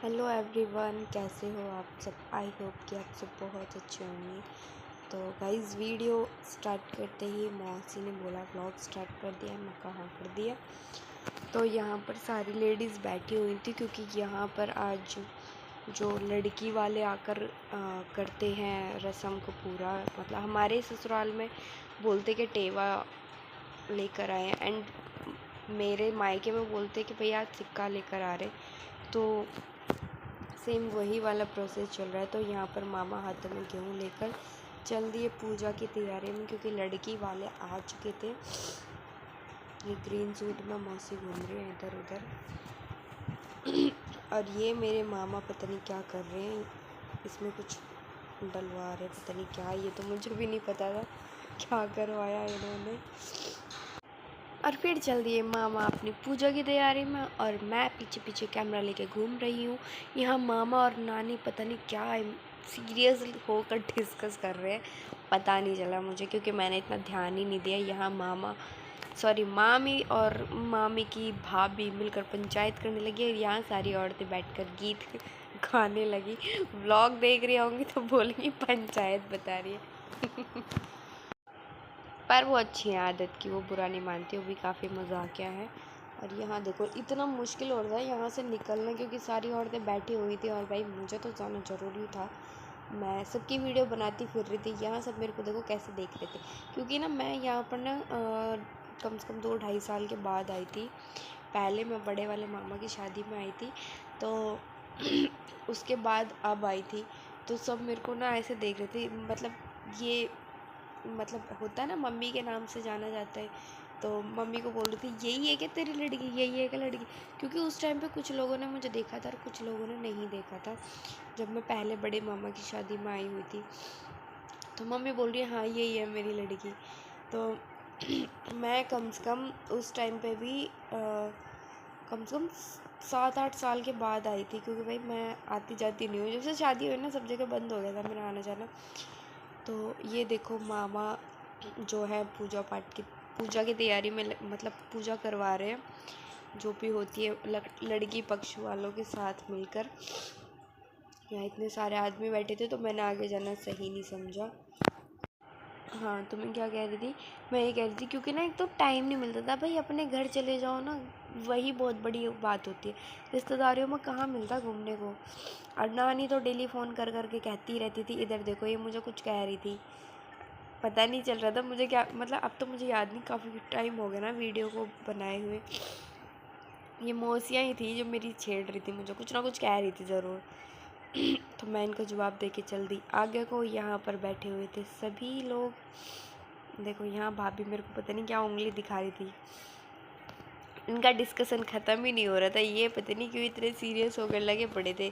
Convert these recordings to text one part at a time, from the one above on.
Hello everyone, कैसे हो आप सब। आई होप कि आप सब बहुत अच्छे होंगे। तो गाइस, वीडियो स्टार्ट करते ही मौसी ने बोला व्लॉग स्टार्ट कर दिया। मैं कहाँ कर दिया। तो यहाँ पर सारी लेडीज़ बैठी हुई थी क्योंकि यहाँ पर आज जो लड़की वाले आकर करते हैं रस्म को पूरा, मतलब हमारे ससुराल में बोलते कि टेवा लेकर आए एंड मेरे मायके में बोलते कि भैया सिक्का लेकर आ रहे। तो सेम वही वाला प्रोसेस चल रहा है। तो यहाँ पर मामा हाथों में गेहूँ लेकर चल दिए पूजा की तैयारी में, क्योंकि लड़की वाले आ चुके थे। ये ग्रीन सूट में मौसी घूम रही है इधर उधर और ये मेरे मामा पता नहीं क्या कर रहे हैं, इसमें कुछ डलवा रहे, पता नहीं क्या। ये तो मुझे भी नहीं पता था क्या करवाया इन्होंने। और फिर चल दिए मामा अपनी पूजा की तैयारी में और मैं पीछे पीछे कैमरा लेके घूम रही हूँ। यहाँ मामा और नानी पता नहीं क्या सीरियस होकर डिस्कस कर रहे हैं, पता नहीं चला मुझे क्योंकि मैंने इतना ध्यान ही नहीं दिया। यहाँ मामी और मामी की भाभी मिलकर पंचायत करने लगी और यहाँ सारी औरतें बैठकर गीत गाने लगी। व्लॉग देख रही होंगी तो बोलेंगी पंचायत बता रही है पर वो अच्छी है आदत की, वो बुरा नहीं मानती, वो भी काफ़ी मज़ाकिया है। और यहाँ देखो इतना मुश्किल हो रहा है यहाँ से निकलना, क्योंकि सारी औरतें बैठी हुई थी और भाई मुझे तो जाना ज़रूरी था। मैं सबकी वीडियो बनाती फिर रही थी। यहाँ सब मेरे को देखो कैसे देख रहे थे, क्योंकि ना मैं यहाँ पर ना कम से कम 2-2.5 साल के बाद आई थी। पहले मैं बड़े वाले मामा की शादी में आई थी, तो उसके बाद अब आई थी। तो सब मेरे को ना ऐसे देख रहे थे, मतलब ये मतलब होता है ना मम्मी के नाम से जाना जाता है। तो मम्मी को बोल रही थी यही है क्या तेरी लड़की, यही है क्या लड़की, क्योंकि उस टाइम पे कुछ लोगों ने मुझे देखा था और कुछ लोगों ने नहीं देखा था जब मैं पहले बड़े मामा की शादी में आई हुई थी। तो मम्मी बोल रही है हाँ यही है मेरी लड़की। तो मैं कम से कम उस टाइम पे भी कम से कम 7-8 साल के बाद आई थी, क्योंकि भाई मैं आती जाती नहीं हूँ। जब से शादी हुई ना सब जगह बंद हो गया था मेरा आना जाना। तो ये देखो मामा जो है पूजा की तैयारी में मतलब पूजा करवा रहे हैं, जो भी होती है लड़की पक्ष वालों के साथ मिलकर। यहाँ इतने सारे आदमी बैठे थे तो मैंने आगे जाना सही नहीं समझा। हाँ, तो मैं क्या कह रही थी, मैं ये कह रही थी क्योंकि ना एक तो टाइम नहीं मिलता था भाई, अपने घर चले जाओ ना, वही बहुत बड़ी बात होती है। रिश्तेदारियों में कहाँ मिलता घूमने को। और नानी तो डेली फ़ोन कर कर के कहती रहती थी इधर देखो, ये मुझे कुछ कह रही थी, पता नहीं चल रहा था मुझे क्या, मतलब अब तो मुझे याद नहीं, काफ़ी टाइम हो गया ना वीडियो को बनाए हुए। ये मौसियाँ ही थी जो मेरी छेड़ रही थी, मुझे कुछ ना कुछ कह रही थी ज़रूर। तो मैं इनको जवाब दे के चल दी आगे को। यहाँ पर बैठे हुए थे सभी लोग। देखो यहाँ भाभी मेरे को पता नहीं क्या उंगली दिखा रही थी। इनका डिस्कशन ख़त्म ही नहीं हो रहा था, ये पता नहीं क्यों इतने सीरियस होकर लगे पड़े थे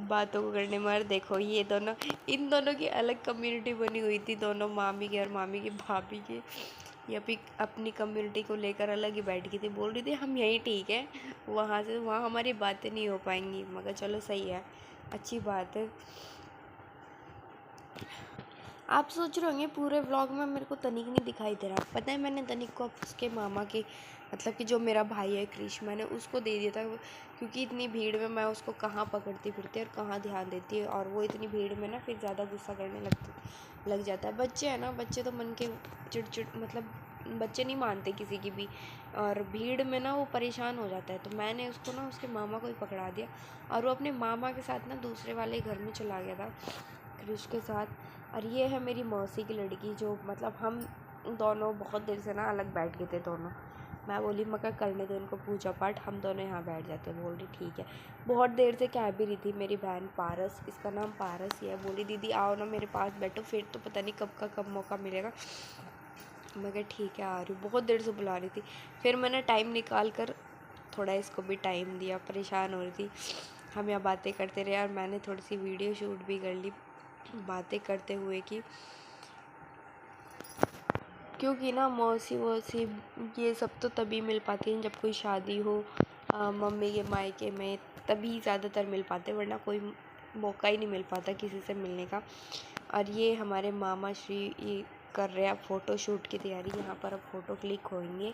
बातों को करने में। और देखो ये दोनों, इन दोनों की अलग कम्युनिटी बनी हुई थी, दोनों मामी की और मामी की भाभी की। ये अपनी कम्युनिटी को लेकर अलग ही बैठ गई थी, बोल रही थी हम यहीं ठीक है, वहाँ से वहाँ हमारी बातें नहीं हो पाएंगी। मगर चलो सही है, अच्छी बात है। आप सोच रहे होंगे पूरे व्लॉग में मेरे को तनिक नहीं दिखाई दे रहा। पता है मैंने तनिक को उसके मामा के, मतलब कि जो मेरा भाई है क्रिश, मैंने उसको दे दिया था, क्योंकि इतनी भीड़ में मैं उसको कहाँ पकड़ती फिरती और कहाँ ध्यान देती है। और वो इतनी भीड़ में ना फिर ज़्यादा गुस्सा करने लग जाता है। बच्चे हैं ना, बच्चे तो मन के चिड़चिड़, मतलब बच्चे नहीं मानते किसी की भी, और भीड़ में ना वो परेशान हो जाता है। तो मैंने उसको ना उसके मामा को ही पकड़ा दिया और वो अपने मामा के साथ ना दूसरे वाले घर में चला गया था क्रिश के साथ। और ये है मेरी मौसी की लड़की, जो मतलब हम दोनों बहुत देर से ना अलग बैठ गए थे दोनों। मैं बोली मगर करने दो इनको पूजा पाठ, हम दोनों यहाँ बैठ जाते हैं। बोल रही ठीक है। बहुत देर से कह भी रही थी मेरी बहन पारस, इसका नाम पारस ही है, बोली दीदी आओ ना मेरे पास बैठो, फिर तो पता नहीं कब मौका मिलेगा। मगर ठीक है आ रही हूँ, बहुत देर से बुला रही थी। फिर मैंने टाइम निकाल कर थोड़ा इसको भी टाइम दिया, परेशान हो रही थी। हम यहाँ बातें करते रहे और मैंने थोड़ी सी वीडियो शूट भी कर ली बातें करते हुए की, क्योंकि ना मौसी वौसी ये सब तो तभी मिल पाती हैं जब कोई शादी हो मम्मी के मायके में, तभी ज़्यादातर मिल पाते, वरना कोई मौका ही नहीं मिल पाता किसी से मिलने का। और ये हमारे मामा श्री ये कर रहे हैं फ़ोटो शूट की तैयारी। यहाँ पर अब फ़ोटो क्लिक होंगे।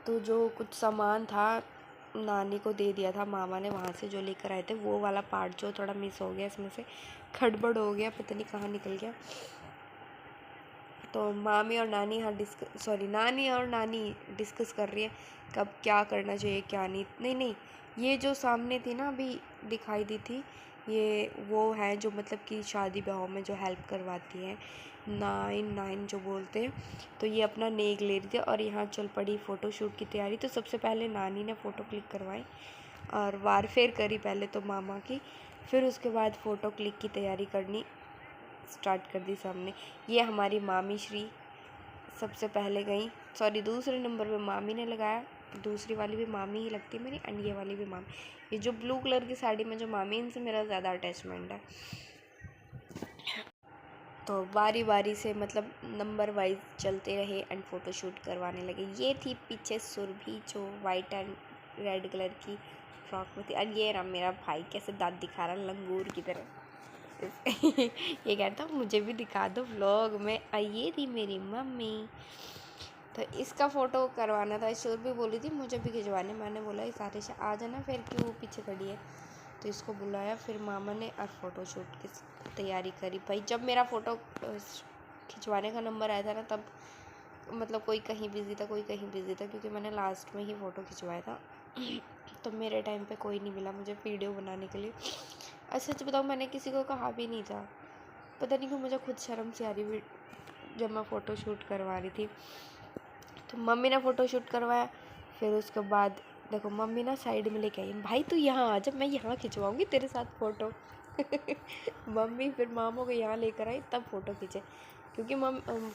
तो जो कुछ सामान था नानी को दे दिया था मामा ने वहाँ से जो लेकर आए थे, वो वाला पार्ट जो थोड़ा मिस हो गया, इसमें से खड़बड़ हो गया, पता नहीं कहाँ निकल गया। तो नानी और नानी डिस्कस कर रही है कब क्या करना चाहिए क्या नहीं। नहीं, ये जो सामने थी ना अभी दिखाई दी थी, ये वो है जो मतलब कि शादी ब्याह में जो हेल्प करवाती हैं, 9 जो बोलते हैं। तो ये अपना नेक ले रही थी और यहाँ चल पड़ी फ़ोटोशूट की तैयारी। तो सबसे पहले नानी ने फ़ोटो क्लिक करवाई और वारफेर करी पहले तो मामा की, फिर उसके बाद फ़ोटो क्लिक की तैयारी करनी स्टार्ट कर दी सबने। ये हमारी मामी श्री सबसे पहले गई, दूसरे नंबर पे मामी ने लगाया, दूसरी वाली भी मामी ही लगती है मेरी, एंड ये वाली भी मामी। ये जो ब्लू कलर की साड़ी में जो मामी, इनसे मेरा ज़्यादा अटैचमेंट है। तो बारी बारी से मतलब नंबर वाइज चलते रहे एंड फ़ोटोशूट करवाने लगे। ये थी पीछे सुरभि जो वाइट एंड रेड कलर की फ्रॉक में थी, और ये रहा मेरा भाई कैसे दांत दिखा रहा लंगूर की तरह। ये कहता मुझे भी दिखा दो व्लॉग में। ये थी मेरी मम्मी। तो इसका फ़ोटो करवाना था, शोर भी बोली थी मुझे भी खिंचवाने। मैंने बोला इस आते से आ जाना, फिर क्यों पीछे खड़ी है। तो इसको बुलाया, फिर मामा ने और फ़ोटोशूट की तैयारी करी। भाई जब मेरा फ़ोटो खिंचवाने का नंबर आया था ना, तब मतलब कोई कहीं बिज़ी था, कोई कहीं बिज़ी था, क्योंकि मैंने लास्ट में ही फ़ोटो खिंचवाया था। तो मेरे टाइम पे कोई नहीं मिला मुझे वीडियो बनाने के लिए। सच बताऊँ मैंने किसी को कहा भी नहीं था, पता नहीं क्यों मुझे खुद शर्म सी आ रही जब मैं फ़ोटोशूट करवा रही थी। तो मम्मी ने फ़ोटोशूट करवाया, फिर उसके बाद देखो मम्मी ना साइड में लेके आई, भाई तू यहाँ आ, जब मैं यहाँ खिंचवाऊँगी तेरे साथ फ़ोटो। मम्मी फिर मामू को यहाँ लेकर आई, तब फ़ोटो खींचे, क्योंकि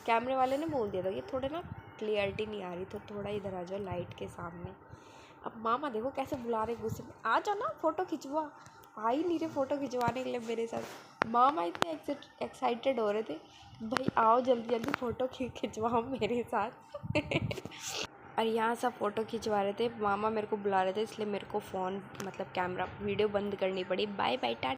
कैमरे वाले ने बोल दिया था कि थोड़े ना क्लियरिटी नहीं आ रही, तो थोड़ा इधर आ जाओ लाइट के सामने। अब मामा देखो कैसे बुला रहे गुस्से में, आ जाओ ना फ़ोटो खिंचवा। आ ही नहीं रहे फ़ोटो खिंचवाने के लिए मेरे साथ। मामा इतने एक्साइटेड हो रहे थे, भाई आओ जल्दी जल्दी फ़ोटो खिंचवाओ मेरे साथ। और यहाँ सब फ़ोटो खिंचवा रहे थे, मामा मेरे को बुला रहे थे, इसलिए मेरे को फ़ोन मतलब कैमरा वीडियो बंद करनी पड़ी। Bye bye Tata.